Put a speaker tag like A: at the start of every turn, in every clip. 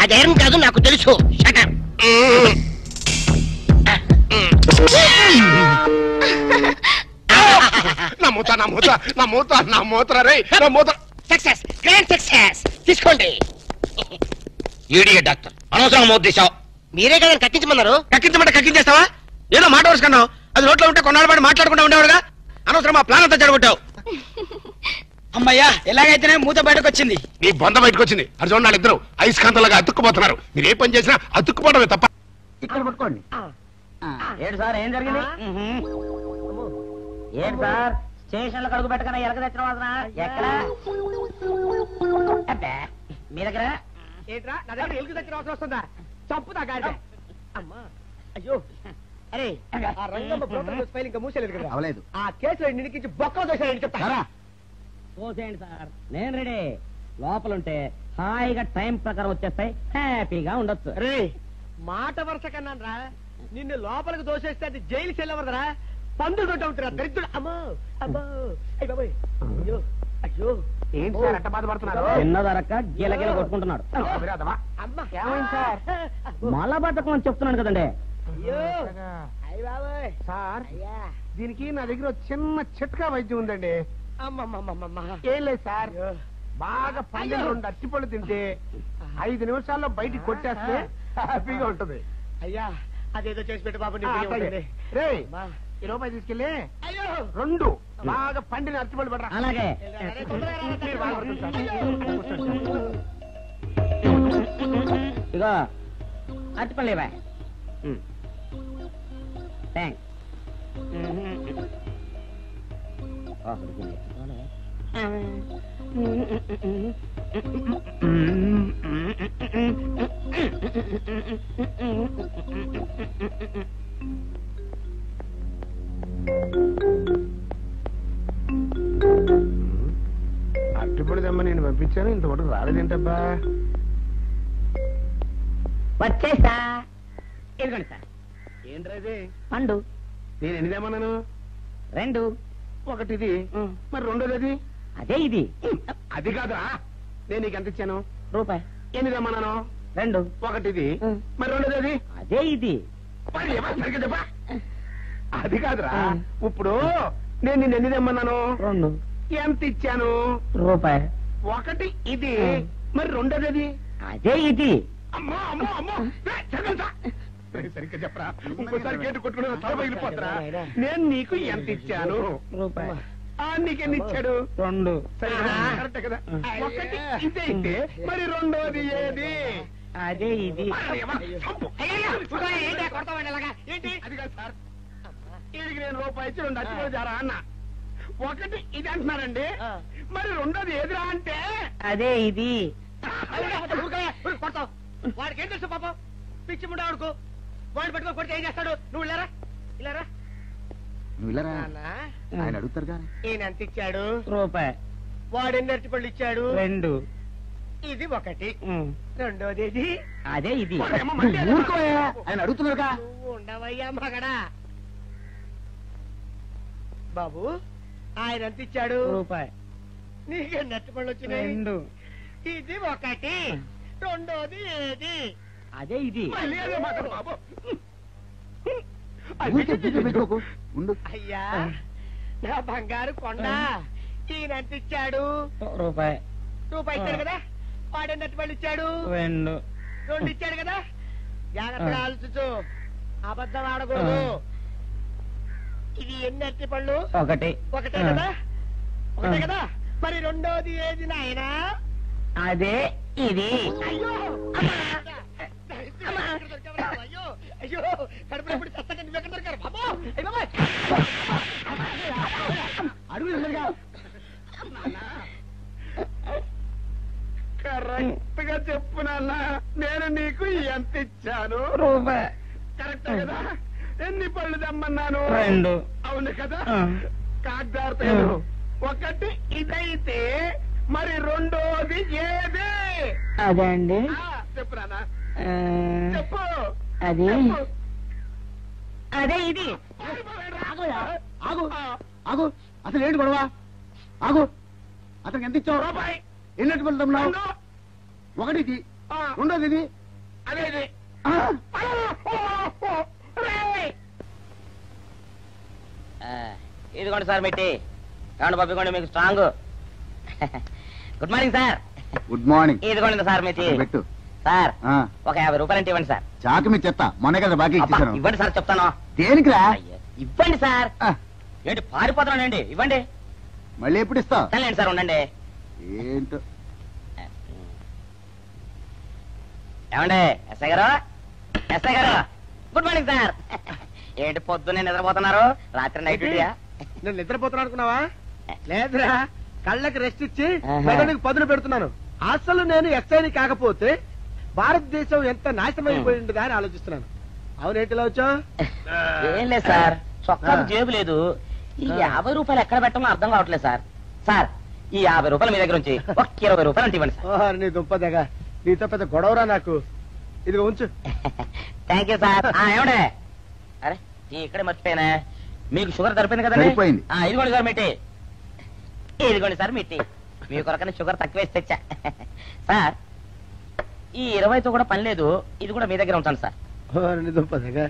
A: అదేం కాదు నాకు తెలుసు. షటర్. Success, grand success. తీసుకోండి.
B: ఈడియట్ డాక్టర్, అనవసరంగా మౌత్ తీసావు.
A: మీరే కదా కక్కించమన్నారు.
B: కక్కించమంటే కక్కించేస్తావా? ఏదో మాట వరుసుకున్నావు. అది నోట్లో ఉంటే కొన్నాళ్ళ పాటు మాట్లాడకుండా ఉండేవాడుగా. అనవసరం మా ప్లాన్ అంతా జరగొట్టావు.
C: అమ్మయ్యా, ఎలాగైతేనే మూత బయటకు వచ్చింది.
D: నీ బొంద బయటకు వచ్చింది. అది చూడండి, ఇద్దరు అయస్కాంతలాగా అతుక్కుపోతున్నారు. మీరు ఏ పని చేసినా అతుక్కుపోవడమే తప్ప.
C: ఇక్కడ పట్టుకోండి. ఏడు సార్, ఏం జరిగింది? ఏడు సార్, స్టేషన్ లో కడుగు పెట్టకనే ఎలక తెచ్చిన వాసన ఎక్కడ? మీ దగ్గర
A: ఏంట్రా నా దగ్గర ఎలుగు తెచ్చిన అవసరం వస్తుందా? చంపుతా గాడి. అమ్మా అయ్యో. అరే ఆ రంగమ్మ బ్రోకర్ ఫైల్ ఇంకా మూసేలేదు కదా.
C: అవలేదు.
A: ఆ కేసులో నిడికించి బొక్కలు దోశారని చెప్తా.
C: పోసేయండి సార్, నేను రెడీ. లోపలుంటే హాయిగా టైం ప్రకారం వచ్చేస్తాయి, హ్యాపీగా ఉండొచ్చు.
A: రే మాట వరుస కన్నాను రా. నిన్ను లోపలికి దోసేస్తే అది జైలుకి వెళ్ళవరదరా. పందులు దొడ్డ ఉంటారా దరిద్రుడు. అమ్మో అబ్బో అయ్య బాబోయ్. అయ్యో అయ్యో.
D: ఏంటి సార్ అట్ట బాధపడుతున్నారు?
C: చిన్నదరక్క గీలగీల కొట్టుకుంటున్నాడు.
A: అమ్మా
D: ఏమైంది సార్?
C: మలబద్ధకం అని చెప్తున్నాను కదండి.
A: అయ్యో అయ్య బాబోయ్.
D: సార్,
A: అయ్యా
D: దీనికి నా దగ్గర చిన్న చిట్కా వైద్యం ఉందండి.
A: అమ్మమ్మమ్మమ్మ.
D: ఏం లేదు సార్, బాగా పండిన 2 అరటిపళ్ళు తింటే 5 నిమిషాల్లో బయటికి కొట్టేస్తే హ్యాపీగా ఉంటది.
A: అయ్యా అదేదో చేసి పెట్టు బాబు.
D: రే ఈ రూపాయి తీసుకెళ్ళి
A: అయ్యో
D: 2 బాగా పండిన అరటిపళ్ళు పడరా.
C: అలాగే. ఇగో అరటిపళ్ళు ఇవ్వ. థ్యాంక్స్.
D: అరటిపళ్ళు తెమ్మ నేను పంపించాను, ఇంతవరకు రాలేదేంటబ్బా.
C: వచ్చేసా. ఇదిగోండి సార్.
D: ఏంట్రా
C: పండు.
D: నేను ఎన్ని తెమ్మన్నాను?
C: 2.
D: ఒకటిది, మరి రెండోది అది.
C: అదే ఇది.
D: అది కాదురా, నేను నీకు ఎంత ఇచ్చాను?
C: రూపాయి.
D: ఎన్ని తెమ్మన్నాను?
C: 2.
D: ఒకటిది, మరి రెండోది అది.
C: అదే ఇది.
D: మరి ఏమో సరిగ్గా చెప్పా. అది కాదురా, ఇప్పుడు నేను నిన్ను ఎన్ని తెమ్మన్నాను?
C: 2.
D: ఎంత ఇచ్చాను?
C: రూపాయి.
D: ఒకటి ఇది, మరి రెండోది అది.
C: అదే ఇది.
D: అమ్మో అమ్మో అమ్మో, సరిగ్గా చెప్పరా. ఇంకోసారి గేటు కొట్టుకుని తల పగిలిపోతారా. నేను నీకు ఎంత ఇచ్చాను?
C: రూపాయి.
D: నీకెన్ని ఇచ్చాడు?
C: 2.
D: కరెక్ట్ కదా. ఒకటి ఇదే అయితే మరి రెండోది ఏది?
C: అదే ఇది.
D: ఏంటి అది కాదు సార్, వీడికి నేను రూపాయి ఇచ్చి 2 అచ్చిపోయి జారా అన్న. ఒకటి ఇది అంటున్నారండి, మరి రెండోది ఏదిరా అంటే
C: అదే ఇది.
A: కొడతావు. వాడికి ఏం తెలుసు పాపం, పిచ్చి ముండా వాడుకో. వాడిని పట్టుకొని కొడితే ఏం చేస్తాడు? నువ్వు ఇలారా ఇలారా.
B: ఆయన అడుగుతారుగా.
A: ఈయన ఎంత ఇచ్చాడు?
C: రూపాయి.
A: వాడు ఎన్ని అరటిపళ్ళు ఇచ్చాడు?
C: 2.
A: ఇది ఒకటి, రెండోది ఇది.
C: అదే ఇది.
B: ఆయన అడుగుతున్నారుగా.
A: నువ్వు ఉండవయ్యా మగడా. బాబు ఆయన ఎంత ఇచ్చాడు?
C: రూపాయి.
A: నీకెన్ని అరటిపళ్ళు వచ్చినాయి?
C: 2.
A: ఇది ఒకటి, రెండోది ఏది?
C: అదే ఇది.
D: బాబు
A: అయ్యా నా బంగారు కొండ. ఈయన ఎంత ఇచ్చాడు?
C: రూపాయి.
A: రూపాయి ఇచ్చాడు కదా. వాడెన్ని అరటిపళ్ళు ఇచ్చాడు?
C: 2.
A: 2 ఇచ్చాడు కదా. జాగ్రత్తగా ఆలోచించు, అబద్ధం ఆడకూడదు. ఇది ఎన్ని అరటిపళ్ళు?
C: ఒకటే
A: కదా. ఒకటే కదా. మరి రెండోది ఏది నాయనా?
C: అదే ఇది.
A: అయ్యో అయ్యో అయ్యో, కడుపులో ఇప్పుడు చస్తగా నువ్వు ఎక్కడ దొరికారు బాబు?
D: కరెక్ట్ గా చెప్పు నాన్న, నేను నీకు ఎంత ఇచ్చాను?
C: రూపాయి.
D: కరెక్ట్ కదా. ఎన్ని పళ్ళు తెమ్మన్నాను?
C: 2.
D: అవును కదా. కాగ్దారుతాను. ఒకటి ఇదైతే మరి రెండోది ఏది?
C: అదే అండి.
D: చెప్పు నాన్న, చెప్పు.
C: అది అదే ఇది.
D: ఆగు. అసలు ఏంటి గొడవ? ఆగు. అతనికి ఎంత ఇచ్చావు?
B: రూపాయి.
D: ఎన్నట్టు వెళ్తున్నావు? ఒకటి ఇది, రెండోది ఇది,
B: అదే ఇది.
D: ఆ,
C: ఇదిగోండి సార్ మిట్టి. ఏమండి బాబు, ఇదిగోండి మీకు strong. Good morning sir.
D: Good morning.
C: ఇదిగోండి సార్ మిట్టి.
D: పెట్టు.
C: సార్
D: ఆ,
C: ఒక 50 రూపాయలు అంటే ఇవ్వండి సార్.
D: చాకు మీ చెత్త మొన్న కదా బాకీ
C: అబ్బా,
D: ఇచ్చేసాను.
C: ఇవ్వండి సార్ చెప్తాను.
D: దేనికిరా?
C: అయ్యో, ఇవ్వండి సార్.
D: ఆ,
C: ఏంటి పారిపోతున్నానండి? ఇవ్వండి.
D: మళ్ళీ ఎప్పుడు ఇస్తావు?
C: సరేండి సార్, ఉండండి.
D: ఏంటో.
C: ఏమండి ఎస్ఐ గారు, ఎస్ఐ గారు, గుడ్ మార్నింగ్ సార్. ఏంటి పొద్దున్నే నిద్రపోతున్నారు? రాత్రి నైట్ డ్యూటీయా?
A: నేను నిద్రపోతున్నా అనుకున్నావా? లేదురా, కళ్ళకి రెస్ట్ ఇచ్చి
C: ఆహా.
A: మెదడుకి పదును పెడుతున్నాను. అసలు నేను ఎస్ఐని కాకపోతే భారతదేశం ఎంత నాశనం అయిపోయిందిగా అని ఆలోచిస్తున్నాను. అవునేంటిలా వచ్చావు?
C: ఏం లేదు సార్, చొక్కాకు జేబు లేదు. ఈ 50 రూపాయలు ఎక్కడ పెట్టామో అర్థం కావట్లేదు సార్. సార్, ఈ 50 రూపాయలు మీ దగ్గర నుంచి ఒక 20 రూపాయలు అంటే ఇవ్వండి సార్.
A: ఓహో, నీ దుంపదగా, నీతో పెద్ద గొడవరా నాకు. ఇదిగో ఉంచు.
C: Thank you sir. ఏమండే, అరే ఇక్కడే మర్చిపోయినా, మీకు షుగర్ సరిపోయింది కదండి?
D: సరిపోయింది.
C: ఇదిగోండి సార్ మిట్టి. ఇదిగోండి సార్ మిట్టి. మీ కొరకని షుగర్ తక్కువ వేసి తెచ్చా. సార్, ఈ 20తో కూడా పని లేదు, ఇది కూడా మీ దగ్గర ఉంటాను సార్.
A: ఓ, నీ దుంపదగా.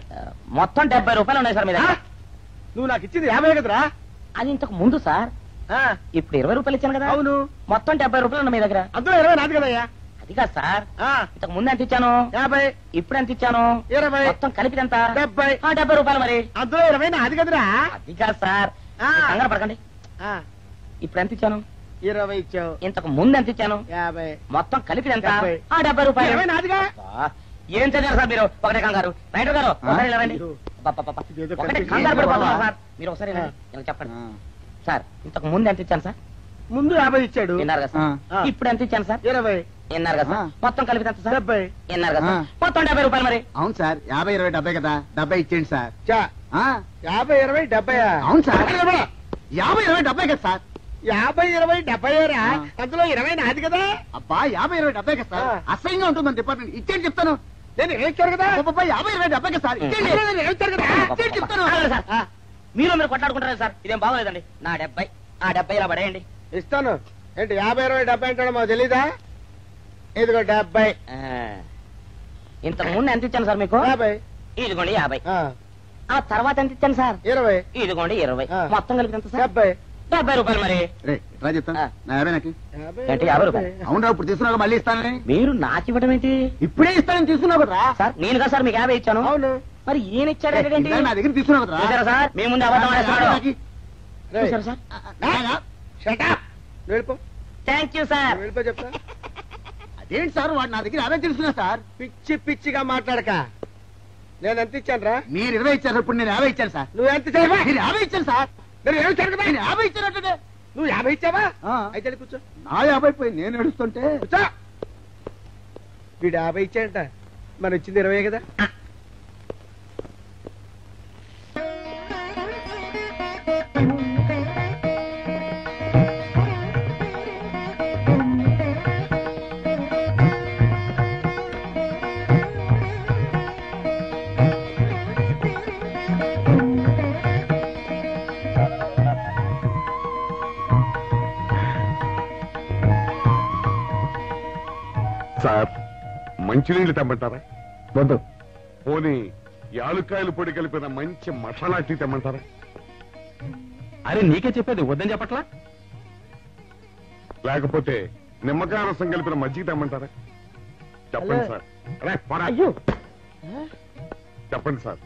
C: మొత్తం 70 రూపాయలు ఉన్నాయి సార్ మీ దగ్గర.
A: నువ్వు నాకు ఇచ్చింది 50 కదరా?
C: అది ఇంతకు ముందు సార్.
A: ఆ,
C: ఇప్పుడు 20 రూపాయలు ఇచ్చాను కదా.
A: అవును.
C: మొత్తం 70 రూపాయలు ఉన్నాయి మీ దగ్గర.
A: అందులో 20 నాది కదయ్యా.
C: అది కాదు సార్,
A: ఆ,
C: ఇంతకు ముందు ఎంత ఇచ్చాను,
A: 50,
C: ఇప్పుడు ఎంత ఇచ్చాను,
A: 20,
C: మొత్తం కలిపి ఎంత?
A: 70.
C: 70 రూపాయలు మరి.
A: అందులో 20 నాది కదరా?
C: అది కాదు సార్,
A: ఆ.
C: మీరు కంగారు పడకండి.
A: ఆ,
C: ఇప్పుడు ఎంత ఇచ్చాను,
A: 20 ఇచ్చావు.
C: ఇంతకు ముందు ఎంత ఇచ్చాను,
A: 50.
C: మొత్తం కలిపి ఎంత?
A: 70.
C: 70 రూపాయలు.
A: 20 నాదిగా.
C: అబ్బా, ఏం చదివారు సార్ మీరు? ఒకటే కంగారు. రైటర్ గారు ఒకసారి ఇలా రండి.
A: అయ్యో.
C: అబ్బబ్బబ్బ.
A: ఇదేదో
C: ఒకటే
A: కనిపించింది.
C: కంగారు పడిపోతున్నారు
D: ఏంటి
C: సార్. మీరు ఒకసారి ఇలా రండి. ఇలా చెప్పండి
D: ఆ,
C: సార్. ఇంతకు ముందు ఎంత ఇచ్చాను సార్?
A: ముందు 50 ఇచ్చాడు.
C: విన్నారు కదా సార్.
A: ఆ.
C: ఇప్పుడు ఎంత ఇచ్చాను సార్?
A: 20,
C: విన్నారు కదా సార్.
D: ఆ.
C: మొత్తం కలిపి ఎంత సార్?
A: 70.
C: విన్నారు కదా సార్.
D: ఆ.
C: మొత్తం 70 రూపాయలు మరి.
D: అవును సార్. 50, 20, 70 కదా. 70 ఇచ్చేయండి సార్.
A: చా,
D: ఆ,
A: 50, 20, 70.
D: అవును సార్. 50, 20, 70 కదా సార్.
A: 50, 20, 70 రా.
D: ఆ.
A: అందులో 20 నాది కదా.
D: అబ్బా, 50, 20, 70 కదా సార్.
A: ఆ.
D: అసహ్యంగా ఉంటుంది మన డిపార్ట్మెంట్. ఇచ్చేయండి చెప్తాను.
A: నేను ఇచ్చారు కదా.
D: అబ్బబ్బా, 50, 20, 70 కదా సార్. ఇచ్చేయండి.
A: నేను ఇచ్చారు కదా.
D: ఇచ్చేయండి చెప్తాను.
C: ఆగండి సార్.
A: ఆ,
C: మీరు కొట్లాడుకుంటారు సార్. ఇదేం బాగోలేదండి. నా 70, ఆ 70 ఇలా పడేయండి.
A: ఇస్తాను. ఏంటి 50, 20, 70 అంటాడో మాకు తెలీదా? ఇదిగో 70.
C: ఇంతకు ముందు ఎంత ఇచ్చాను సార్ మీకు?
A: 50.
C: ఇదిగోండి 50.
A: ఆ,
C: ఆ తర్వాత ఎంత ఇచ్చాను సార్?
A: 20.
C: ఇదిగోండి 20.
A: ఆ.
C: మొత్తం కలిపి ఎంత సార్?
A: 70.
C: 70 రూపాయలు మరి.
D: రే, రా చెప్తాను.
C: ఆ.
D: నా 50 నాకు.
A: 50,
C: ఏంటి, 50 రూపాయలు?
D: అవునరా, ఇప్పుడు తీసుకున్నాక మళ్ళీ ఇస్తానని.
C: మీరు నాకు ఇవ్వడం ఏంటి
D: ఇప్పుడే ఇస్తానని తీసుకున్నావు కదా.
C: సార్? నేను కదా సార్ మీకు 50 ఇచ్చాను.
A: అవును.
C: మరి ఈయన ఇచ్చాడు ఏంటి?
D: నా దగ్గర తీసుకున్నావు కదా.
C: చూసారా సార్, మీ ముందు అబద్ధం ఆడేస్తున్నాడు.
A: రేయ్,
C: చూసారా సార్?
A: shut up. నువ్వు వెళ్ళిపో.
C: Thank you sir.
A: నువ్వు వెళ్ళిపో చెప్తా.
D: అదేంటి సార్, వాడు నా దగ్గర 50 తీసుకున్నా సార్.
A: పిచ్చి పిచ్చిగా మాట్లాడక. నేను ఎంత ఇచ్చాను రా?
D: మీరు 20 ఇచ్చారు, ఇప్పుడు నేను 50 ఇచ్చాను సార్.
A: నువ్వు ఎంత ఇచ్చావా?
D: మీరు 50 ఇచ్చాను సార్.
A: నేను ఏమి ఇచ్చాను కదా?
D: నేను 50 ఇచ్చానంటే
A: నువ్వు 50 ఇచ్చావా?
D: ఆ.
A: అయితే వెళ్ళి కూర్చో.
D: నా 50 పోయి నేను ఏడుస్తుంటే.
A: కూర్చో. వీడు 50 ఇచ్చాడంట, మనం ఇచ్చింది 20 కదా.
E: సార్, మంచినీళ్ళు తెమ్మంటారా?
D: వద్దు.
E: పోనీ యాలుక్కాయలు పొడి కలిపిన మంచి మసాలా టీ తెమ్మంటారా?
B: అరే నీకే చెప్పేది వద్దని చెప్పట్లా?
E: లేకపోతే నిమ్మకాయ రసం కలిపిన మజ్జిగ తెమ్మంటారా? చెప్పండి
A: హలో.
E: సార్. అరే, పోరా.
A: అయ్యో.
E: చెప్పండి సార్,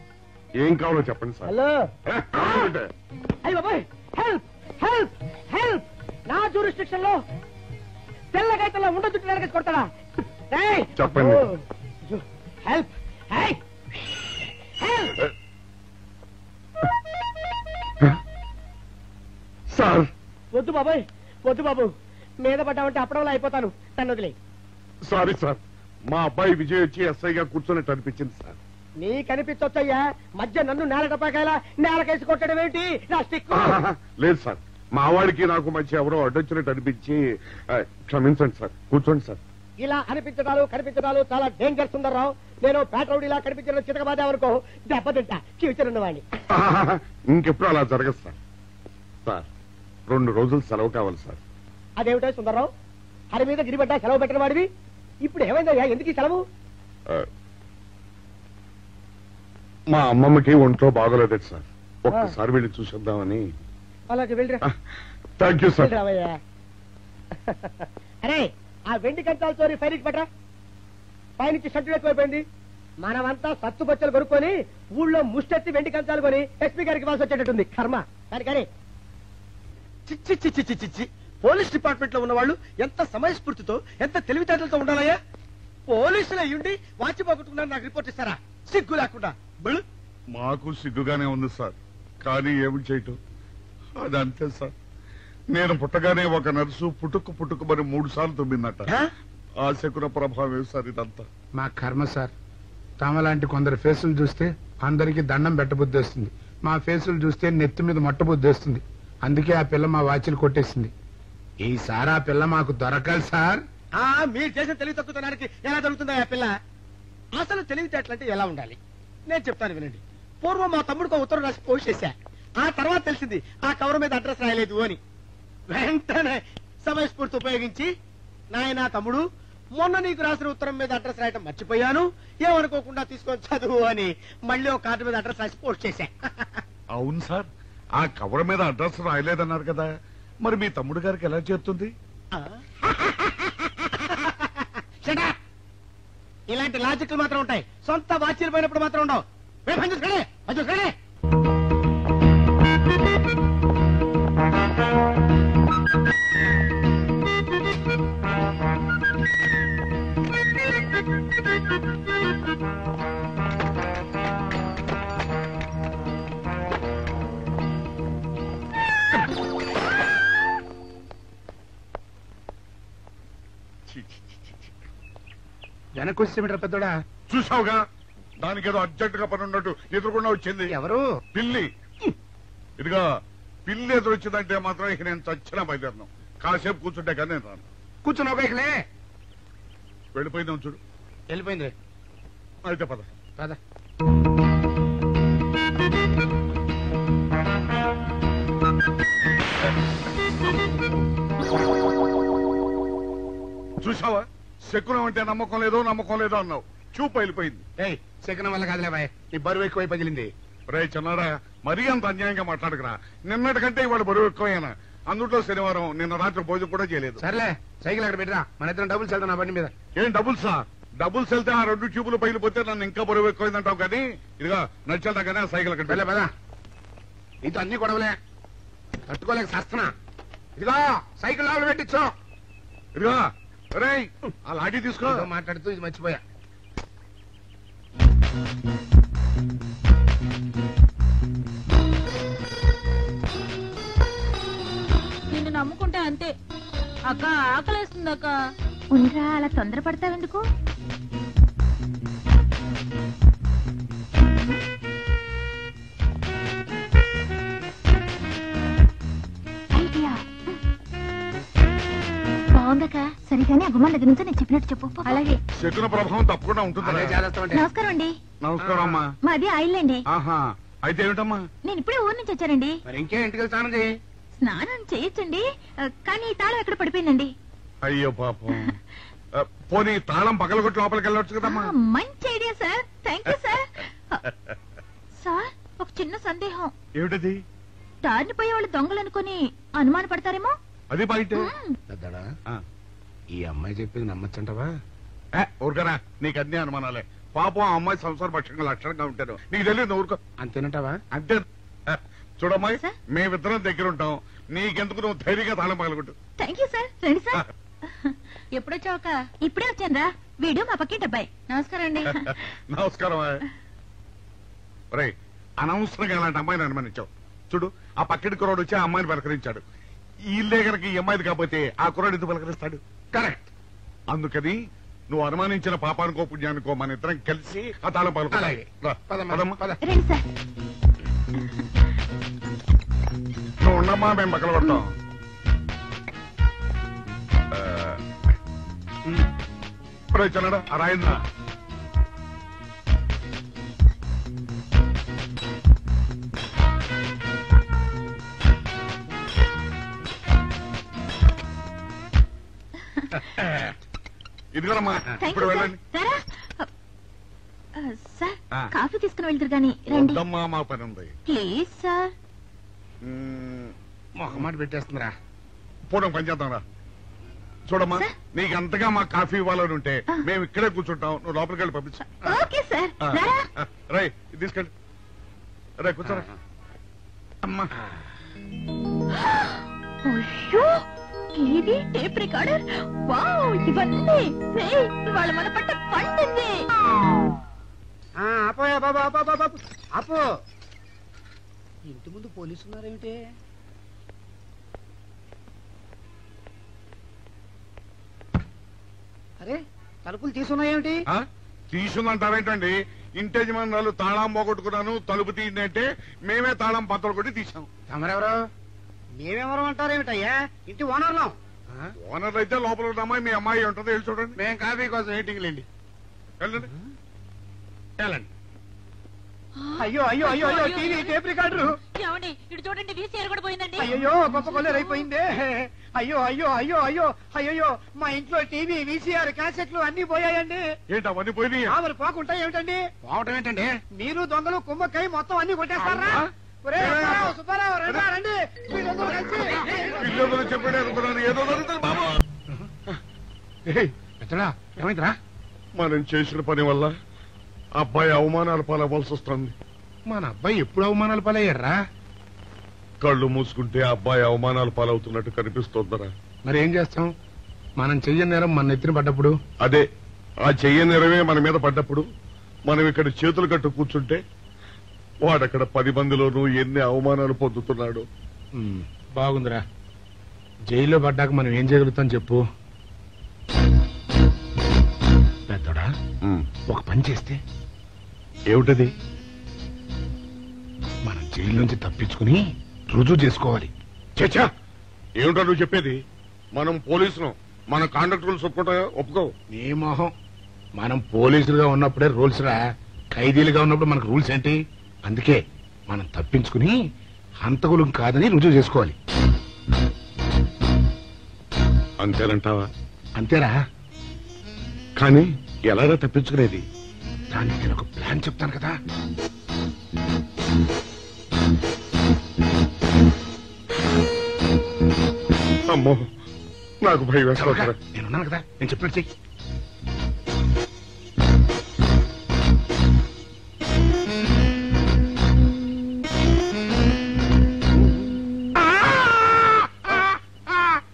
E: ఏం కావాలో చెప్పండి సార్.
A: హలో.
E: అరే, కావాలంటే.
A: అయ్య బాబాయ్, హెల్ప్ హెల్ప్ హెల్ప్. నా జ్యూరిస్డిక్షన్ లో తెల్లగైతల్లో ఉండ చుట్టూ నరకేసి కొడతాడా? ఏయ్!
E: చెప్పండి.
A: ఓ, అయ్యో, హెల్ప్. హెల్ప్. హెల్ప్.
E: సార్,
A: వద్దు బాబాయ్, వద్దు బాబు. మీద పడ్డామంటే అప్పడంలో అయిపోతాను. నన్ను వదిలే.
E: సారీ సార్, మా అబ్బాయి విజయ్ వచ్చి ఎస్ఐగా కూర్చున్నట్టు అనిపించింది సార్.
A: నీ కనిపించొచ్చయ్యా, మధ్య నన్ను నేల టపాకాయలా నేలకేసి కొట్టడం ఏంటి? నా స్టిక్.
E: లేదు సార్, మా వాడికి నాకు మధ్య ఎవరో అడ్డొచ్చినట్టు అనిపించి క్షమించండి సార్. కూర్చోండి సార్.
A: ఇలా అనిపించడాలు కనిపించడాలు చాలా డేంజర్ సుందర్రావు. నేను పేట్రౌడిలా కనిపించిన చితకబాదామనుకో దెబ్బతింటా. ఫ్యూచర్ ఉన్నవాడిని.
E: ఇంకెప్పుడు అలా జరగదు సార్. సార్, 2 రోజులు సెలవు కావాలి సార్.
A: అదేమిటో సుందరరావు, హరి మీద గిరిబడ్డా సెలవు పెట్టిన వాడివి, ఇప్పుడు ఏమైందయ్యా, ఎందుకు ఈ సెలవు?
E: మా అమ్మమ్మకి ఒంట్లో బాగోలేదు సార్, ఒక్కసారి వెళ్ళి చూసేద్దామని.
A: అలాగే వెళ్ళరా.
E: Thank you sir.
A: వెళ్ళరావయ్యా. అరే ఆ వెండి కంచాల చోరీ ఫైరికి పట్రా. పైనుంచి షట్టు ఎక్కువైపోయింది. మనమంతా సత్తు బచ్చలు కొనుక్కొని ఊళ్ళో ముష్టెత్తి వెండి కంచాలు కొని ఎస్పీ గారికి వాసి వచ్చేటట్టుంది కర్మ. కానీ
B: చిచ్చి చిచ్చి చిచ్చి చిచ్చి పోలీస్ డిపార్ట్మెంట్ లో ఉన్న వాళ్ళు ఎంత సమయస్ఫూర్తితో ఎంత తెలివితేటలతో ఉండాలయ్యా. పోలీసులు అయ్యుండి వాచి పోగొట్టుకున్నారు నాకు రిపోర్ట్ ఇస్తారా? సిగ్గు లేకుండా బళ్ళు.
E: మాకు సిగ్గుగానే ఉంది సార్, కానీ ఏమి చేయటం, అదంతే సార్. నేను పుట్టగానే ఒక నర్సు పుట్టుకు మరి 3 సార్లు తొమ్మిందట. ఆ శకున ప్రభావం సార్ ఇదంతా.
D: మా కర్మ సార్. తమలాంటి కొందరు ఫేసులు చూస్తే అందరికి దండం పెట్టబుద్ధి వస్తుంది, మా ఫేసులు చూస్తే నెత్తి మీద మట్టబుద్ధి వస్తుంది. అందుకే ఆ పిల్ల మా వాచిలు కొట్టేసింది. ఈసారి ఆ పిల్ల మాకు దొరకాలి సార్.
B: మీరు చేసిన తెలివి తక్కువతనానికి ఎలా దొరుకుతుందా ఆ పిల్ల? అసలు తెలివితేటలంటే ఎలా ఉండాలి నేను చెప్తాను వినండి. పూర్వం మా తమ్ముడికి ఉత్తరం రాసి పోస్ట్ చేశా. ఆ తర్వాత తెలిసింది ఆ కవర్ మీద అడ్రస్ రాయలేదు అని. వెంటనే సమయస్ఫూర్తి ఉపయోగించి, నాయనా తమ్ముడు, మొన్న నీకు రాసిన ఉత్తరం మీద అడ్రస్ రాయటం మర్చిపోయాను, ఏమనుకోకుండా తీసుకొని చదువు అని మళ్ళీ ఒక కార్డు మీద అడ్రస్ రాసి పోస్ట్ చేశా.
E: అవును సార్, ఆ కవర్ మీద అడ్రస్ రాయలేదన్నారు కదా, మరి మీ తమ్ముడు గారికి ఎలా చేరుతుంది?
B: ఇలాంటి లాజిక్లు మాత్రం ఉంటాయి, సొంత వాచీలు పోయినప్పుడు మాత్రం ఉండవు. చూసుకోండి.
D: వెనకొచ్చేమిట్రా పెద్దోడా?
E: చూసావుగా, దానికేదో అర్జెంట్ గా పని ఉన్నట్టు ఎదురుకుండా వచ్చింది.
D: ఎవరు?
E: పిల్లి. ఇదిగా పిల్లి ఎదురొచ్చిందంటే మాత్రం ఇక నేను చచ్చినా బయలుదేరను. కాసేపు కూర్చుంటే కానీ నేను రాను.
D: కూర్చున్నావు బైక్లే.
E: వెళ్ళిపోయిందాం చూడు.
D: వెళ్ళిపోయింది.
E: అయితే పద.
D: పద.
E: చూసావా, శకునం అంటే నమ్మకం లేదో అన్నావు, చూపు వెళ్ళిపోయింది.
D: ఏయ్, శకునం వల్ల కాదులే బాయ్, నీ బరువు ఎక్కువై పగిలింది.
E: రే చిన్నారా, మరీ అంత అన్యాయంగా మాట్లాడకురా. నిన్నటికంటే ఇవాళ బరువు ఎక్కువైనా. అందులో శనివారం నిన్న రాత్రి భోజనం కూడా చేయలేదు.
D: సర్లే, సైకిల్ అక్కడ పెట్టరా, మన ఇద్దరం డబ్బులు వెళ్తాం నా బండి మీద.
E: ఏం డబుల్సా? డబుల్స్ వెళ్తే ఆ 2 ట్యూబులు పగిలిపోతే నన్ను ఇంకా బరువు ఎక్కువైందంటావు. కానీ ఇదిగా నడిచేదా కానీ ఆ సైకిల్ అక్కడ
D: వెళ్ళే పదా. నీతో అన్ని గొడవలే, తట్టుకోలేక సస్తున్నా. ఇదిగో సైకిల్ లోపల పెట్టించు.
E: ఇదిగా రే, ఆ లాఠీ తీసుకో.
D: మాట్లాడుతూ ఇది మర్చిపోయా.
F: నిన్ను నమ్ముకుంటే అంతే అక్క. ఆకలేస్తుంది అక్క.
G: ఉండరా, అలా తొందరపడతావెందుకు? ఐడియా బాగుందక్క. సరిగానే అగుమ్మ దగ్గర నుంచి నేను చెప్పినట్టు చెప్పు. అలాగే.
E: శకున ప్రభావం తప్పకుండా ఉంటుంది.
G: నమస్కారం అండి.
E: నమస్కారం అమ్మా.
G: మాది ఆయిల్ అండి.
E: ఆహా, అయితే ఏమిటమ్మా?
G: నేను ఇప్పుడే ఊరు నుంచి వచ్చానండి.
D: మరి ఇంకే ఇంటికి స్నానం చేయి.
G: స్నానం చేయొచ్చండి, కానీ ఈ తాళం ఎక్కడ పడిపోయిందండి.
E: అయ్యో పాపం. పోనీ తాళం పగలగొట్టి లోపలికి వెళ్ళొచ్చు కదమ్మా.
G: మంచి idea sir, thank you sir. Sir, ఒక చిన్న సందేహం.
E: ఏమిటది?
G: దారిని పోయే వాళ్ళు దొంగలు అనుకుని అనుమాన పడతారేమో.
E: అది బయట.
D: పెద్దడా, ఈ అమ్మాయి చెప్పింది నమ్మచ్చంటవా?
E: ఊరుకరా, నీకు అన్ని అనుమానాలే. పాపం ఆ అమ్మాయి సంసార పక్షంగా లక్షణంగా ఉంటాను, నీకు తెలియదు. ఊరుకో.
D: అంతేనంటావా?
E: అంతే. చూడమ్మాయి,
G: సార్?
E: మేమిద్దరం దగ్గర ఉంటాం, నీకెందుకు నువ్వు ధైర్యంగా తాళం పగలగొట్టు.
G: Thank you sir. రండి సార్. ఎప్పుడొచ్చావుక? ఇప్పుడే వచ్చాను. వీడు మా పక్కింటి అబ్బాయి. నమస్కారం అండి.
E: నమస్కారం. రే, అనవసరంగా అలాంటి అమ్మాయిని అనుమానించావు. చూడు, ఆ పక్కింటి కుర్రాడు వచ్చి ఆ అమ్మాయిని పలకరించాడు. ఈ ఇల్లే గనక ఈ అమ్మాయిది కాకపోతే ఆ కుర్రాడు ఎందుకు పలకరిస్తాడు? కరెక్ట్. అందుకని నువ్వు అనుమానించిన పాపానికో పుణ్యానికో మన ఇద్దరం కలిసి ఆ తాళం పగలగొట్టాలి.
G: రండి సార్.
E: నువ్వు ఉండమ్మా, మేము పగలగొడతాం. చల్లడా ఆ రాయిందా? ఇదిగోనమ్మా ఇప్పుడు వెళ్ళండి.
G: సార్
E: ఆ.
G: కాఫీ తీసుకుని వెళ్తారు గాని రండి
E: వద్దమ్మా మా పని ఉంది.
G: Please sir.
D: మొహమాట పెట్టేస్తుందిరా.
E: పూడం పని చేద్దాంరా. చూడమ్మా నీకు అంతగా మా కాఫీ ఇవ్వాలని ఉంటే మేము ఇక్కడే కూర్చుంటాం, నువ్వు లోపలికి వెళ్ళి పంపించు.
G: Okay sir. రారా.
E: రై ఇది తీసుకెళ్ళి రే కూర్చోరా.
D: అమ్మా
G: అయ్యో టీవీ టేప్ రికార్డర్ వావ్ ఇవన్నీ రేయ్, ఇవాళ మన పట్ట పండింది.
B: ఆపోయా బాబా ఆపో బాబా ఆపో. ఇంటి ముందు పోలీసు ఉన్నారేమిటి? అరే తలుపులు తీసున్నాయేమిటి?
E: తీసుందంటారేంటండి? ఇంటి యజమానులు తాళం పోగొట్టుకున్నాను తలుపు తీయండి అంటే మేమే తాళం పత్తలు కొట్టి తీసాం.
D: తమరెవరు?
B: మేమెవరం అంటారేమిటయ్యా? ఇంటి ఓనర్లం.
E: ఓనర్ అయితే లోపల ఉన్న అమ్మాయి మీ అమ్మాయి ఉంటుంది, వెళ్ళి చూడండి.
D: మేము కాఫీ కోసం మీటింగ్ లేండి.
E: వెళ్ళండి వెళ్ళండి.
B: అయ్యో అయ్యో అయ్యో అయ్యో టీవీ టేప్ రికార్డరు.
F: ఏమండి ఇటు చూడండి వీసీఆర్ కూడా పోయిందండి.
B: అయ్యో గొప్ప కొల్లేరు అయిపోయిందే. అయ్యో అయ్యో అయ్యో అయ్యో అయ్యో మా ఇంట్లో టీవీ వీసీఆర్ క్యాసెట్లు అన్ని పోయాయండి.
E: ఏంటి అవన్నీ పోయినాయి?
B: ఆవులు పోకుంటా ఏమిటండి?
D: పోవటం ఏంటండి?
B: మీరు దొంగలు కుమ్మక్కై మొత్తం అన్ని కొట్టేస్తారా? ఒరేయ్ సుబ్బారావు, సుబ్బారావు రండి రండి మీరందరూ కలిసి.
E: పిల్లలు చెప్పాడు అనుకున్నాను, ఏదో జరుగుతుంది బాబు.
D: ఎత్తడా ఏమైందిరా?
E: మనం చేసిన పని వల్ల అబ్బాయి అవమానాలు పాలవలసి వస్తుంది.
D: మన అబ్బాయి ఎప్పుడు అవమానాలు పాలయ్యారా?
E: కళ్ళు మూసుకుంటే అబ్బాయి అవమానాలు పాలవుతున్నట్టు కనిపిస్తోందరా.
D: మరి ఏం చేస్తాం? మనం చెయ్యని నేరం మన నెత్తిన పడ్డప్పుడు.
E: అదే ఆ చెయ్య నెరవే మన మీద పడ్డప్పుడు మనం ఇక్కడ చేతులు కట్టు కూర్చుంటే వాడక్కడ 10 మందిలోనూ ఎన్ని అవమానాలు పొందుతున్నాడు.
D: బాగుందిరా. జైల్లో పడ్డాక మనం ఏం చేయగలుగుతాం చెప్పు. పెద్దోడా ఒక పని చేస్తే
E: ఏమిటది?
D: మనం జైలు నుంచి తప్పించుకుని రుజువు చేసుకోవాలి.
E: చచ్చా ఏమిటో నువ్వు చెప్పేది? మనం పోలీసులు, మన కాంట్రాక్టర్లు ఒప్పుకో.
D: నీ మొహం. మనం పోలీసులుగా ఉన్నప్పుడే రూల్స్ రా. ఖైదీలుగా ఉన్నప్పుడు మనకు రూల్స్ ఏంటి? అందుకే మనం తప్పించుకుని హంతకులం కాదని రుజువు చేసుకోవాలి.
E: అంతేనంటావా?
D: అంతేరా.
E: కానీ ఎలారా తప్పించుకునేది?
D: దానికి నేను ఒక ప్లాన్ చెప్తాను కదా.
E: అమ్మో నాకు భయం వేస్తారా.
D: నేనున్నాను కదా, నేను చెప్పినట్టు చెయ్యి.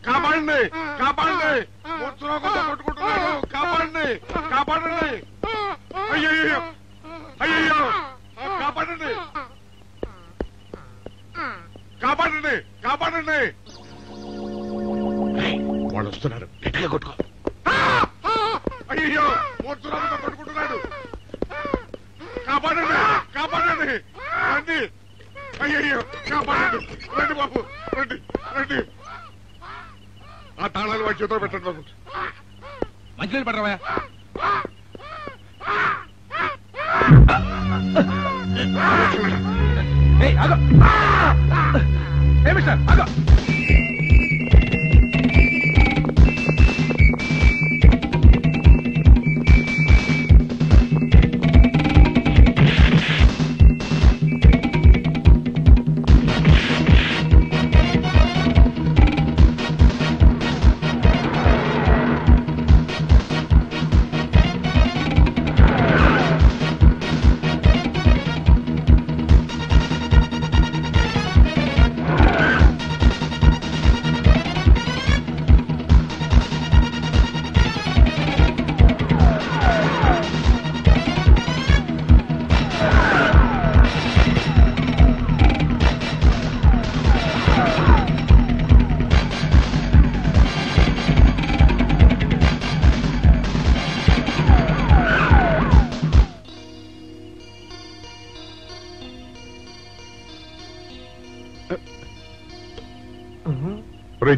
E: కాపాడండి కాపాడండి, కొట్టుకుంటున్నాడు, కాపాడండి కాపాడండి. అయ్యయ్యో అయ్యయ్యో కాపాడండి కాపాడండి కాపాడండి.
D: వాళ్ళు వస్తున్నారు, గట్టిగా కొట్టుకో.
E: అయ్యో మూర్తురాలతో కొట్టుకుంటున్నాడు, కాపాడండి కాపాడండి రండి. అయ్యయ్యో కాపాడండి, రండి బాబు రండి రండి. ఆ తాళాలు వాడి చేతిలో పెట్టండి బాబు.
D: మంచినీళ్ళు పడరావా?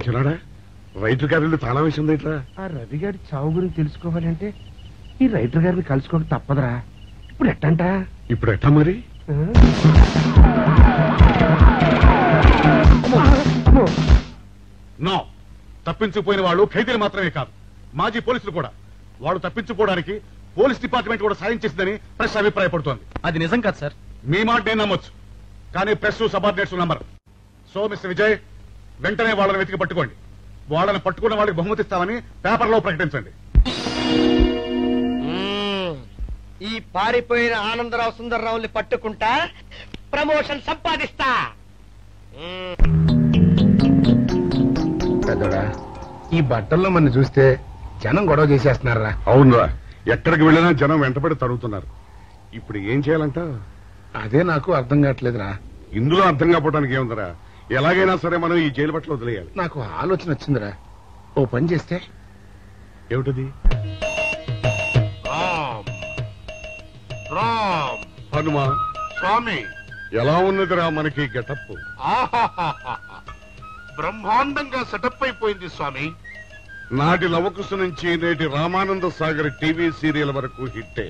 E: చిన్నాడా రైతు గారి తాళం వేసింది ఇట్లా.
D: ఆ రవి గారి చావు గురించి తెలుసుకోవాలంటే ఈ రైటర్ గారిని కలుసుకోవడం తప్పదురా. ఇప్పుడు ఎట్టంట?
E: ఇప్పుడు ఎట్టా మరి? నో, తప్పించిపోయిన వాళ్ళు ఖైదీలు మాత్రమే కాదు, మాజీ పోలీసులు కూడా. వాడు తప్పించుకోవడానికి పోలీస్ డిపార్ట్మెంట్ కూడా సాయం చేసిందని ప్రెస్ అభిప్రాయపడుతోంది.
B: అది నిజం కాదు సార్.
E: మీ మాట నేను నమ్మొచ్చు, కానీ ప్రెస్ సబార్డినేట్స్ నమ్మరు. సో మిస్టర్ విజయ్, వెంటనే వాళ్ళని వెతికి పట్టుకోండి. వాళ్ళని పట్టుకున్న వాళ్ళకి బహుమతి ఇస్తామని పేపర్లో ప్రకటించండి.
A: ఈ పారిపోయిన ఆనందరావు సుందర్రావుని పట్టుకుంటా ప్రమోషన్ సంపాదిస్తా.
D: పెద్దోడా, ఈ బట్టల్లో మన చూస్తే జనం గొడవ చేసేస్తున్నారా?
E: అవునురా, ఎక్కడికి వెళ్ళినా జనం వెంటబడి తరుగుతున్నారు. ఇప్పుడు ఏం చేయాలంట?
D: అదే నాకు అర్థం కావట్లేదురా.
E: ఇందులో అర్థం కాకపోవడానికి ఏముందరా? ఎలాగైనా సరే మనం ఈ జైలు బట్టలు వదిలేయాలి.
D: నాకు ఆలోచన వచ్చిందిరా. ఓ పని చేస్తే.
E: ఏమిటది?
D: రామ్
E: హనుమా
D: స్వామి,
E: ఎలా ఉన్నదిరా మనకి గెటప్?
D: బ్రహ్మాండంగా సెటప్ అయిపోయింది స్వామి.
E: నాటి లవకుశ నుంచి నేటి రామానంద సాగర్ టీవీ సీరియల్ వరకు హిట్టే.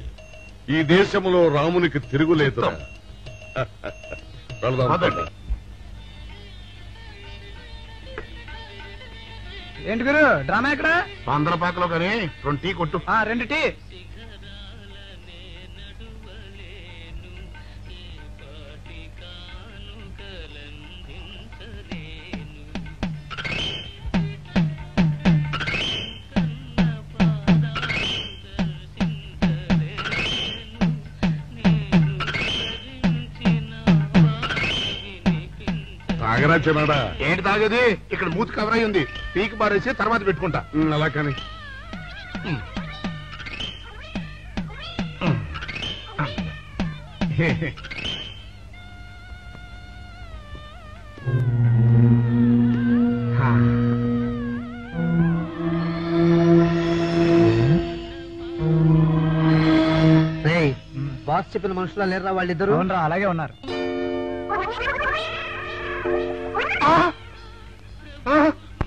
E: ఈ దేశంలో రామునికి తిరుగులేదురా. వెళ్దాం.
B: ఏంటి గురు, డ్రామా ఎక్కడ?
D: ఆంధ్రపాకలో కానీ 2 టీ కొట్టు.
B: 2 టీ.
E: తాగరా చిన్నాడా?
D: ఏంటి తాగేది? ఇక్కడ మూతి కవర్ అయి ఉంది. పీకి పారేసి తర్వాత పెట్టుకుంటా.
E: అలా కానీ
A: బాస్ చెప్పిన మనుషులా లేరా వాళ్ళిద్దరు?
B: అలాగే ఉన్నారు.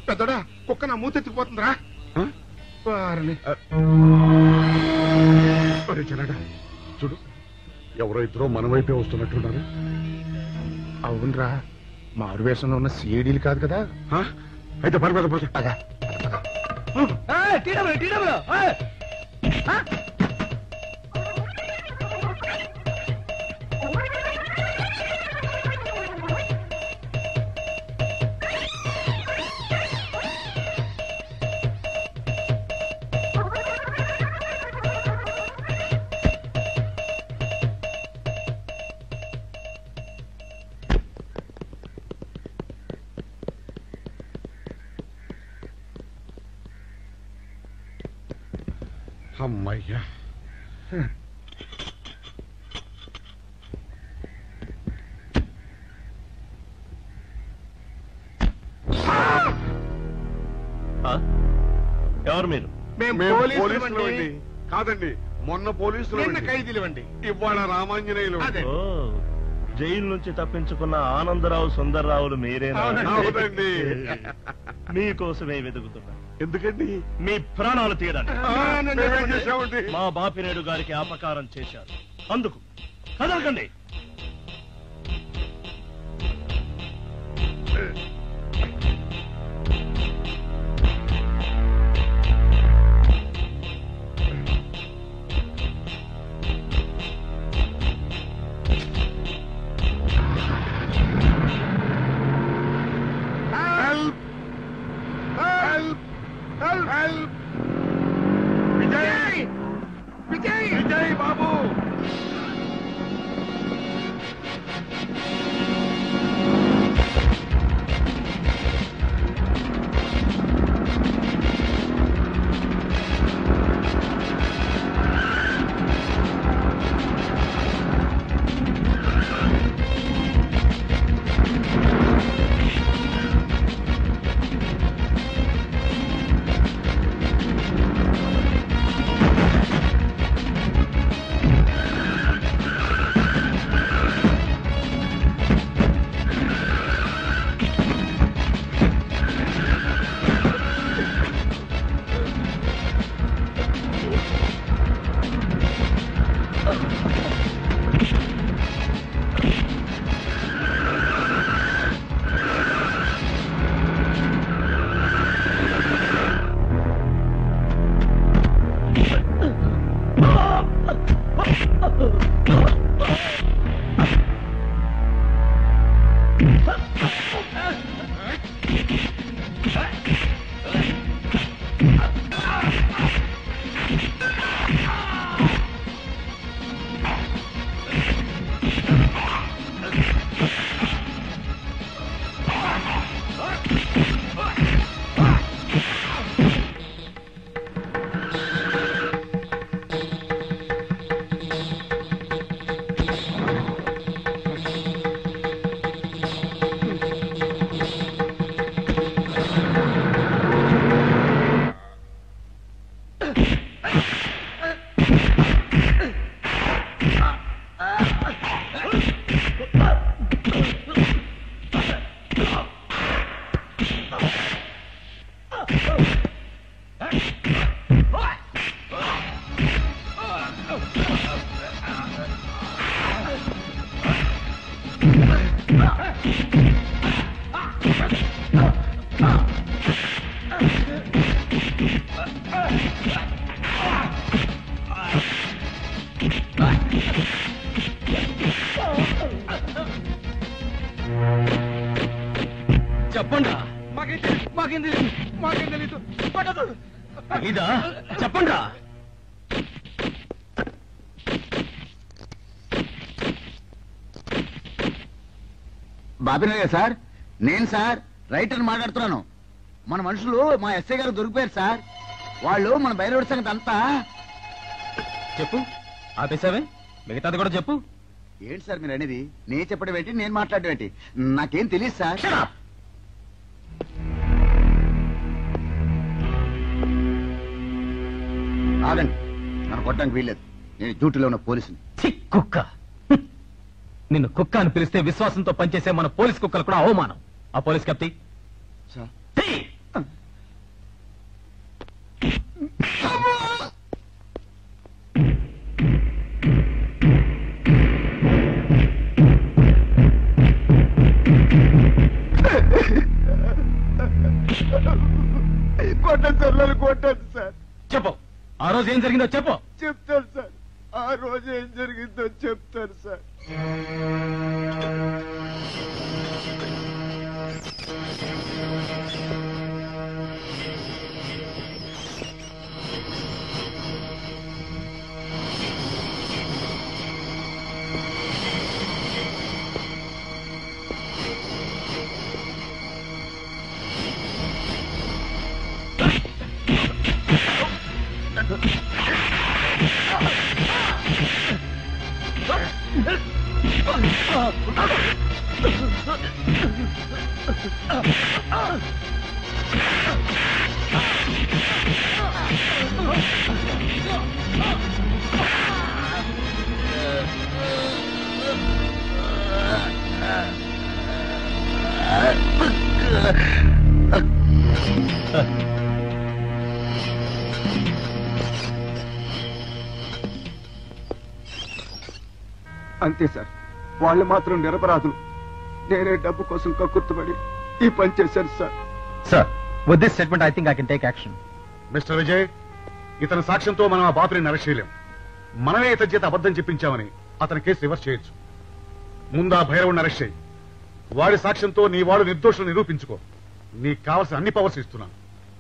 D: పెద్దోడా, కుక్క నా మూతెత్తిపోతుందిరా.
E: చిన్నాడా చూడు, ఎవరో ఇద్దరు మన వైపే వస్తున్నట్టున్నారు.
D: అవునరా, మారు వేషంలో ఉన్న సిఐడీలు కాదు కదా.
E: అయితే పర్వాలేదు. అమ్మయ్యా,
H: ఎవరు మీరు?
E: మేము పోలీసులు అండి. కాదండి, మొన్న పోలీసులు
D: ఖైదీలు అండి.
E: ఇవాళ రామాంజనేయులు.
H: ఓ, జైలు నుంచి తప్పించుకున్న ఆనందరావు సుందర్రావులు మీరేనా?
E: అవునండి.
H: మీకోసమే వెతుకుతున్నా.
E: ఎందుకండి?
H: మీ ప్రాణాలు తీయడానికి.
E: మేమేం చేశామండి?
H: మా బాపినేడు గారికి అపకారం చేశారు, అందుకు కదలకండి.
E: విజయ్ బాబు,
I: చెప్పండి మాకేం తెలీదు తెలీదా చెప్పండి
J: బాబినయ్య సార్, నేను సార్ రైటర్ మాట్లాడుతున్నాను. మన మనుషులు మా ఎస్ఐ గారు దొరికిపోయారు సార్. వాళ్ళు మన బయలుదేరి సంగతి అంతా
I: చెప్పు. ఆపేసావే, మిగతాది కూడా చెప్పు.
J: ఏంటి సార్ మీరు అనేది? నేను చెప్పడం ఏంటి, నేను మాట్లాడడం ఏంటి? నాకేం తెలియదు సార్. ఆగండి, నన్ను కొట్టడానికి వీల్లేదు. నేను డ్యూటీలో ఉన్న పోలీసుని.
I: కుక్క నిన్ను కుక్క అని పిలిస్తే విశ్వాసంతో పనిచేసే మన పోలీస్ కుక్కలు కూడా అవమానం. ఆ పోలీస్ కప్తి
J: సార్
B: కొట్టండి సార్, నన్ను కొట్టండి సార్.
I: చెప్పు, ఆ రోజు ఏం జరిగిందో చెప్పు.
B: చెప్తాను సార్, ఆ రోజు ఏం జరిగిందో చెప్తాను సార్. అంతే సార్, వాళ్ళు మాత్రం నిరపరాధులు. నేనే డబ్బు కోసం కక్కుర్తుపడి ఈ పని చేశాను sir.
I: Sir, with this statement I think I can take action.
E: Mister Vijay, ఇతని సాక్ష్యంతో మనం ఆ బాపుని అరెస్ట్ చేయలేం. మనమే ఇతని చేత అబద్ధం చెప్పించామని అతని కేసు రివర్స్ చేయొచ్చు. ముందు ఆ భైరవుని అరెస్ట్ చేయి. వాడి సాక్ష్యంతో నీ వాడు నిర్దోషులు నిరూపించుకో. నీకు కావాల్సిన అన్ని పవర్స్ ఇస్తున్నాను.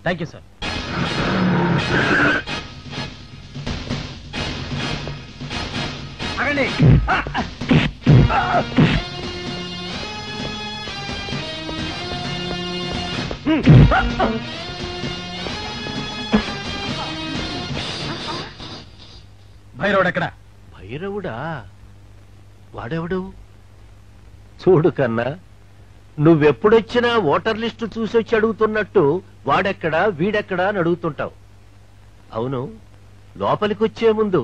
I: Thank you sir.
B: అగండి.
I: భైరవుడు ఎక్కడ?
H: భైరవుడా? వాడెవడు? చూడు కన్నా, నువ్వెప్పుడొచ్చినా ఓటర్ లిస్టు చూసొచ్చి అడుగుతున్నట్టు వాడెక్కడా వీడెక్కడా అని అడుగుతుంటావు. అవును, లోపలికొచ్చే ముందు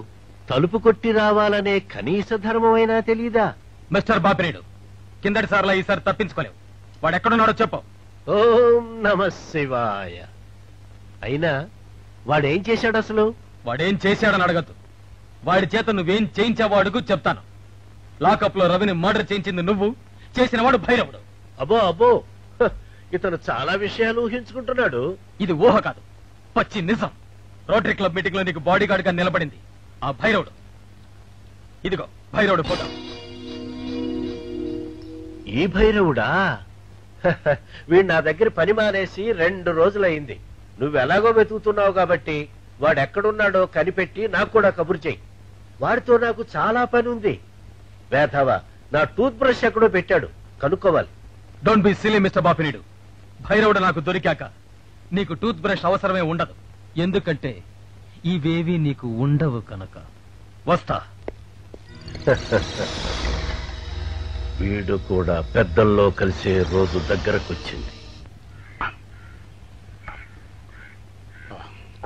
H: తలుపు కొట్టి రావాలనే కనీస ధర్మమైనా తెలీదా?
I: మిస్టర్ బాపిరేడు, కిందటి సార్లా ఈసారి తప్పించుకోలేవు. వాడు ఎక్కడున్నాడో చెప్పు.
H: ఓం నమ శివాయ. అయినా వాడేం చేశాడు అసలు?
I: వాడేం చేశాడని అడగద్దు. వాడి చేత నువ్వేం చేయించావో అడుగు, చెప్తాను. లాకప్ లో రవిని మర్డర్ చేయించింది నువ్వు, చేసిన వాడు భైరవుడు.
H: అబ్బో అబ్బో, ఇతను చాలా విషయాలు ఊహించుకుంటున్నాడు.
I: ఇది ఊహ కాదు, పచ్చి నిజం. రోటరీ క్లబ్ మీటింగ్ లో నీకు బాడీ గార్డ్ గా నిలబడింది ఆ భైరవుడు. ఇదిగో భైరవుడు ఫోటో.
H: ఈ భైరవుడా? వీడు నా దగ్గర పని మానేసి 2 రోజులైంది. నువ్వెలాగో వెతుకుతున్నావు కాబట్టి వాడెక్కడున్నాడో కనిపెట్టి నాకు కూడా కబురు చెయ్యి. వాడితో నాకు చాలా పని ఉంది. వేధవా, నా టూత్ బ్రష్ ఎక్కడో పెట్టాడు, కనుక్కోవాలి.
I: Don't be silly mister Bapineedu. భైరవుడు నాకు దొరికాక నీకు టూత్ బ్రష్ అవసరమే ఉండదు. ఎందుకంటే ఇవేవి నీకు ఉండవు కనుక. వస్తా.
H: వీడు కూడా పెద్దల్లో కలిసే రోజు దగ్గరకొచ్చింది.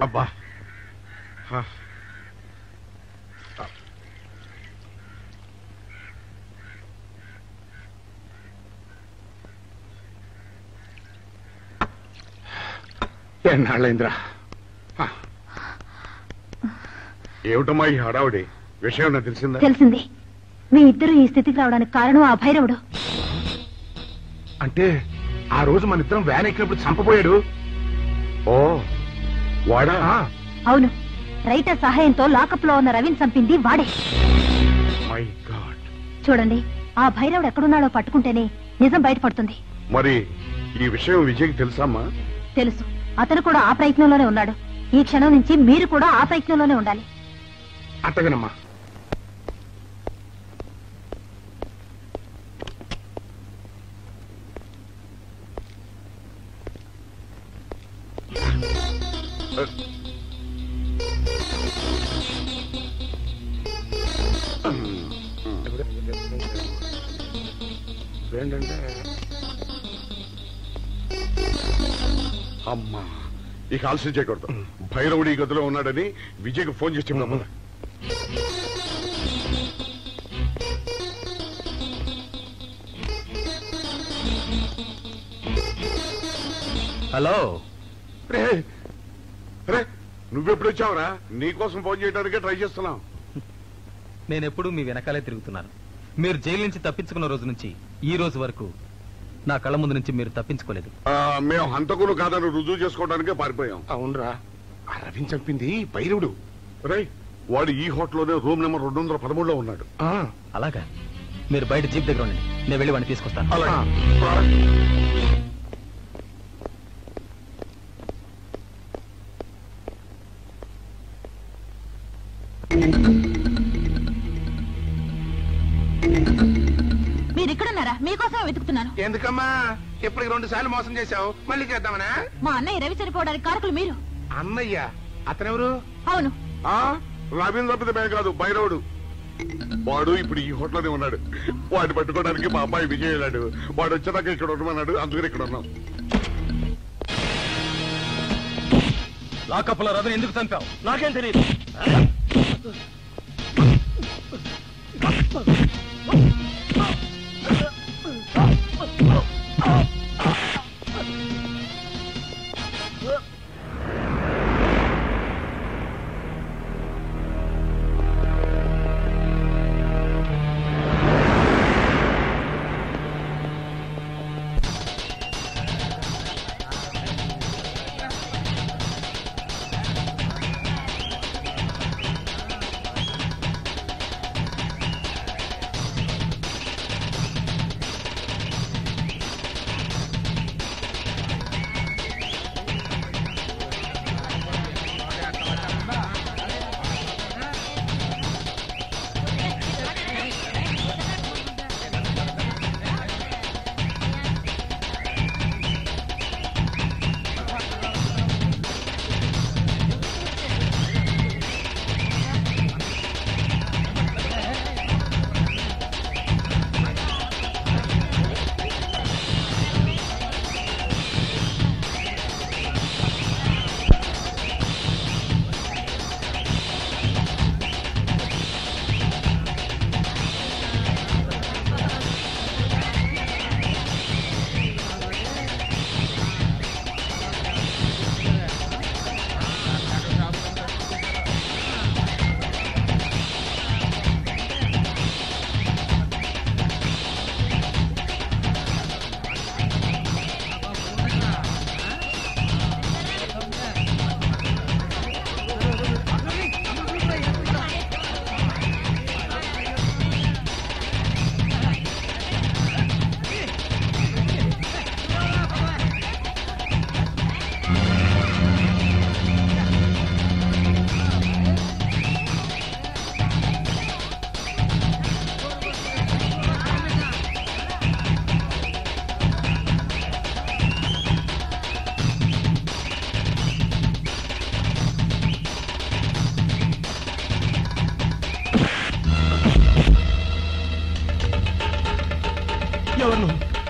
E: అబ్బా,
D: ఎన్నాళ్ళైందిరా
E: ఏమిటమ్మా ఈ హడావుడి? విషయం నాకు తెలిసిందా?
G: తెలిసింది. మీ ఇద్దరు ఈ స్థితికి రావడానికి కారణం ఆ భైరవుడు.
D: అంటే ఆ రోజు మన ఇద్దరం వ్యాన్ ఎక్కినప్పుడు చంపబోయాడు.
E: ఓ వాడా?
G: అవును, రైటర్ సహాయంతో లాకప్ లో ఉన్న రవిని చంపింది వాడే.
E: My God.
G: చూడండి, ఆ భైరవుడు ఎక్కడున్నాడో పట్టుకుంటేనే నిజం బయటపడుతుంది.
E: మరి ఈ విషయం విజయ్కి తెలుసమ్మా?
G: తెలుసు. అతను కూడా ఆ ప్రయత్నంలోనే ఉన్నాడు. ఈ క్షణం నుంచి మీరు కూడా ఆ ప్రయత్నంలోనే ఉండాలి.
D: అట్టగనమ్మా.
E: ఏంటంటే అమ్మా, ఇక ఆలస్యం చేయకూడదు. భైరవుడి ఈ గదిలో ఉన్నాడని విజయ్కి ఫోన్ చేసి చెప్తాం.
I: హలో.
E: రే నువ్వెప్పుడు వచ్చావురా? నీకోసం ఫోన్ చేయడానికే ట్రై చేస్తున్నాం.
I: నేనెప్పుడు మీ వెనకాలే తిరుగుతున్నాను. మీరు జైలు నుంచి తప్పించుకున్న రోజు నుంచి ఈ రోజు వరకు నా కళ్ళ ముందు నుంచి మీరు తప్పించుకోలేదు.
E: మేము హంతకులు కాదని రుజువు చేసుకోవడానికే పారిపోయాం.
D: అవునరా, ఆ రవిని చంపింది భైరవుడు.
E: రే వాడు ఈ హోటల్లోనే రూమ్ నెంబర్ 213లో ఉన్నాడు.
I: అలాగా? మీరు బయట జీప్ దగ్గర ఉండండి, నేను వెళ్ళి వాడిని తీసుకొస్తాను.
G: మీరు ఇక్కడున్నారా? మీకోసమే వెతుకుతున్నాను.
D: ఎందుకమ్మా ఇప్పటికి 2 సార్లు మోసం చేశావు, మళ్ళీ చేద్దామనా?
G: మా అన్నయ్య రవి చనిపోవడానికి కారకులు మీరు.
D: అన్నయ్య? అతనెవరు?
G: అవును,
E: రవీంద్ర తప్పితే మేము కాదు, భైరవుడు. వాడు ఇప్పుడు ఈ హోటల్లోనే ఉన్నాడు. వాడిని పట్టుకోవడానికి మా అబ్బాయి విజయ్ వెళ్ళాడు. వాడు వచ్చేదాకా ఇక్కడ ఉండమన్నాడు, అందుకని ఇక్కడ ఉన్నాం.
I: లాకప్లో రవిని ఎందుకు చంపావు? నాకేం తెలియదు.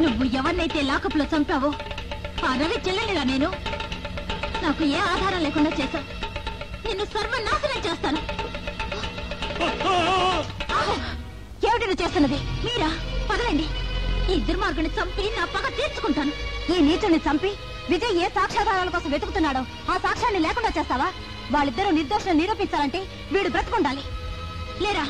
G: నువ్వు ఎవరినైతే లాకప్ లో చంపావో ఆ రవి చెల్లెలిరా నేను. నాకు ఏ ఆధారం లేకుండా చేశావు. నిన్ను సర్వనాశనం చేస్తాను. ఏమిటి నువ్వు చేస్తున్నది? మీరా? పదలండి. ఈ దుర్మార్గుని చంపి నా పగ తీర్చుకుంటాను. ఈ నీచుని చంపి విజయ్ ఏ సాక్ష్యాధారాల కోసం వెతుకుతున్నాడో ఆ సాక్ష్యాన్ని లేకుండా చేస్తావా? వాళ్ళిద్దరూ నిర్దోషం నిరూపించాలంటే వీడు బ్రతుకుండాలి లేరా